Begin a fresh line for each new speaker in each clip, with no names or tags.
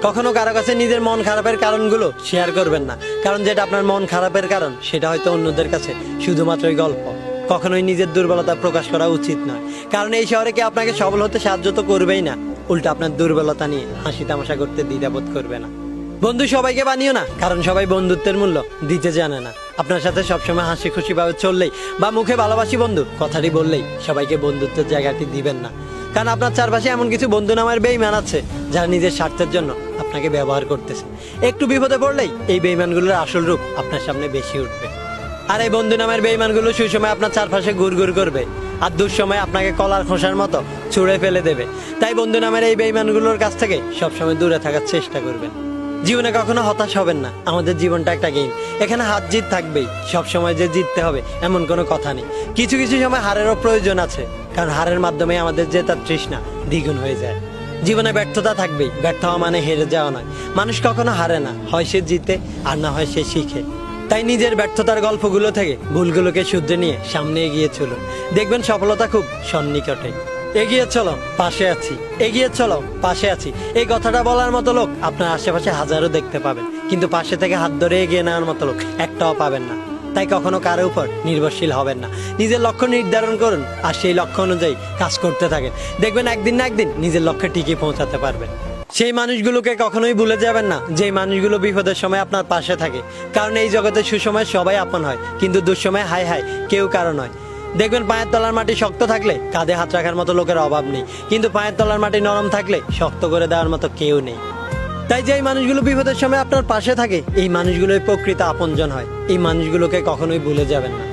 কখনো কারো কাছে নিজের মন খারাপের কারণগুলো শেয়ার করবেন না, কারণ যেটা আপনার মন খারাপের কারণ সেটা হয়তো অন্যদের কাছে শুধুমাত্রই গল্প। কখনোই নিজের দুর্বলতা প্রকাশ করা উচিত নয়, কারণ এই শহরে কি আপনাকে সবল হতে সাহায্য তো করবেই না, উল্টা আপনার দুর্বলতা নিয়ে হাসি তামাশা করতে দ্বিধাবোধ করবে না। বন্ধু সবাইকে বানিও না, কারণ সবাই বন্ধুত্বের মূল্য দিতে জানে না। আপনার সাথে সবসময় হাসি খুশি ভাবে চললেই বা মুখে ভালোবাসি বন্ধু কথাটি বললেই সবাইকে বন্ধুত্বের জায়গাটি দিবেন না, কারণ আপনার চারপাশে এমন কিছু বন্ধু নামের বেঈমান আছে যারা নিজের স্বার্থের জন্য আপনাকে ব্যবহার করতেছে। একটু বিপদে পড়লেই এই বেঈমানগুলোর আসল রূপ আপনার সামনে বেশি উঠবে। আর এই বন্ধু নামের বেঈমানগুলো সুসময় আপনার চারপাশে ঘুরঘুর করবে, আর দুঃসময় আপনাকে কলার খোসার মতো ছুঁড়ে ফেলে দেবে। তাই বন্ধু নামের এই বেঈমানগুলোর কাছ থেকে সবসময় দূরে থাকার চেষ্টা করবেন। জীবনে কখনো হতাশ হবেন না, আমাদের জীবনটা একটা গেম, এখানে হার জিত থাকবেই। সবসময় যে জিততে হবে এমন কোনো কথা নেই, কিছু কিছু সময় হারেরও প্রয়োজন আছে, কারণ হারের মাধ্যমে আমাদের জেতার তৃষ্ণা দ্বিগুণ হয়ে যায়। জীবনে ব্যর্থতা থাকবেই, ব্যর্থ হওয়া মানে হেরে যাওয়া নয়। মানুষ কখনো হারে না, হয় সে জিতে আর না হয় সে শিখে। তাই নিজের ব্যর্থতার গল্পগুলো থেকে ভুলগুলোকে শুধরে নিয়ে সামনে এগিয়ে চলুন, দেখবেন সফলতা খুব সন্নিকটে। এগিয়ে চলো পাশে আছি, এগিয়ে চলো পাশে আছি, এই কথাটা বলার মতো লোক আপনার আশেপাশে হাজারো দেখতে পাবেন, কিন্তু পাশে থেকে হাত ধরে এগিয়ে নেওয়ার মতো লোক একটাও পাবেন না। তাই কখনো কারো উপর নির্ভরশীল হবেন না, নিজের লক্ষ্য নির্ধারণ করুন আর সেই লক্ষ্য অনুযায়ী কাজ করতে থাকেন, দেখবেন একদিন না একদিন নিজের লক্ষ্যে ঠিকই পৌঁছাতে পারবেন। সেই মানুষগুলোকে কখনোই ভুলে যাবেন না, যেই মানুষগুলো বিপদের সময় আপনার পাশে থাকে, কারণ এই জগতে সুসময় সবাই আপন হয়, কিন্তু দুঃসময় হায় হায় কেউ কারো নয়। দেখবেন পায়ের তলার মাটি শক্ত থাকলে কাঁধে হাত রাখার মতো লোকের অভাব নেই, কিন্তু পায়ের তলার মাটি নরম থাকলে শক্ত করে দেওয়ার মতো কেউ নেই। তাই যে মানুষগুলো বিপদের সময় আপনার পাশে থাকে, এই মানুষগুলোই প্রকৃত আপনজন হয়, এই মানুষগুলোকে কখনোই ভুলে যাবেন না।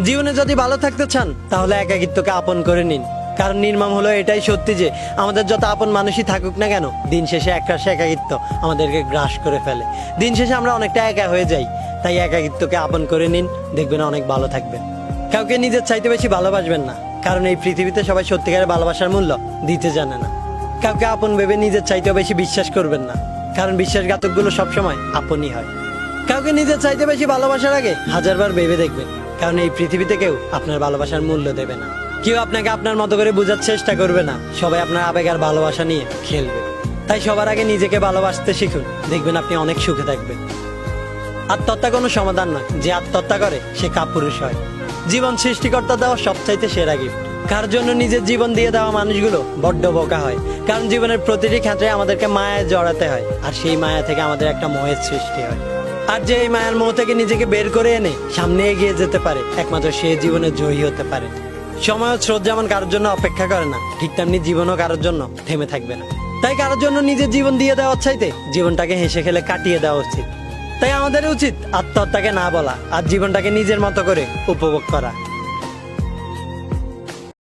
জীবনে যদি ভালো থাকতে চান তাহলে একাকিত্বকে আপন করে নিন, কারণ নির্মম হলো এটাই সত্যি যে আমাদের যত আপন মানুষই থাকুক না কেন, দিন শেষে একরাশে একাকিত্ব আমাদেরকে গ্রাস করে ফেলে। দিন শেষে আমরা অনেকটা একা হয়ে যাই। তাই একাকিত্বকে আপন করে নিন, দেখবেন অনেক ভালো থাকবেন। কাউকে নিজের চাইতে বেশি ভালোবাসবেন না, কারণ এই পৃথিবীতে সবাই সত্যিকারের ভালোবাসার মূল্য দিতে জানে না। কাউকে আপন ভেবে নিজের চাইতেও বেশি বিশ্বাস করবেন না, কারণ বিশ্বাসঘাতকগুলো সবসময় আপনই হয়। কাউকে নিজের চাইতে বেশি ভালোবাসার আগে হাজারবার ভেবে দেখবেন, কারণ এই পৃথিবীতে কেউ আপনার ভালোবাসার মূল্য দেবে না। কেউ আপনাকে আপনার মতো করে বোঝার চেষ্টা করবে না, সবাই আপনার আবেগ আর ভালোবাসা নিয়ে খেলবে। তাই সবার আগে নিজেকে ভালোবাসতে শিখুন, দেখবেন আপনি অনেক সুখে থাকবেন। আত্মহত্যা কোনো সমাধান নয়, যে আত্মহত্যা করে সে কাপুরুষ হয়। জীবন সৃষ্টিকর্তা দেওয়া সবচাইতে সেরা গিফট। কার জন্য নিজের জীবন দিয়ে দেওয়া মানুষগুলো বড্ড বোকা হয়, কারণ জীবনের প্রতিটি ক্ষেত্রে আমাদেরকে মায়ায় জড়াতে হয়, আর সেই মায়া থেকে আমাদের একটা মোহের সৃষ্টি হয়। আর যে এই মায়ার মোহ থেকে নিজেকে বের করে এনে সামনে এগিয়ে যেতে পারে, একমাত্র সে জীবনে জয়ী হতে পারে। সময় ও স্রোত যেমন কারোর জন্য অপেক্ষা করে না, ঠিক তেমনি জীবনও কারোর জন্য থেমে থাকবে না। তাই কারোর জন্য নিজের জীবন দিয়ে দেওয়ার চাইতে জীবনটাকে হেসে খেলে কাটিয়ে দেওয়া উচিত। তাই আমাদের উচিত আত্মহত্যাকে না বলা আর জীবনটাকে নিজের মতো করে উপভোগ করা।